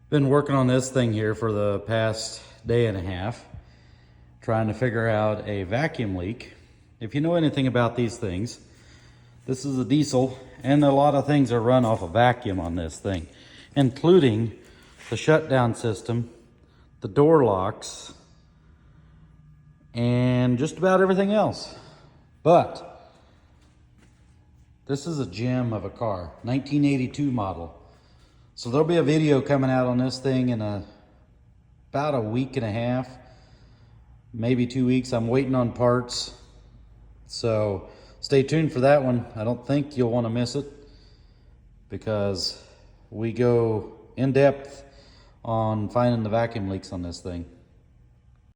Been working on this thing here for the past day and a half, trying to figure out a vacuum leak. If you know anything about these things, this is a diesel, and a lot of things are run off a vacuum on this thing, including the shutdown system, the door locks, and just about everything else. But this is a gem of a car, 1982 model. So there'll be a video coming out on this thing in about a week and a half, maybe 2 weeks. I'm waiting on parts. So stay tuned for that one. I don't think you'll want to miss it because we go in depth on finding the vacuum leaks on this thing.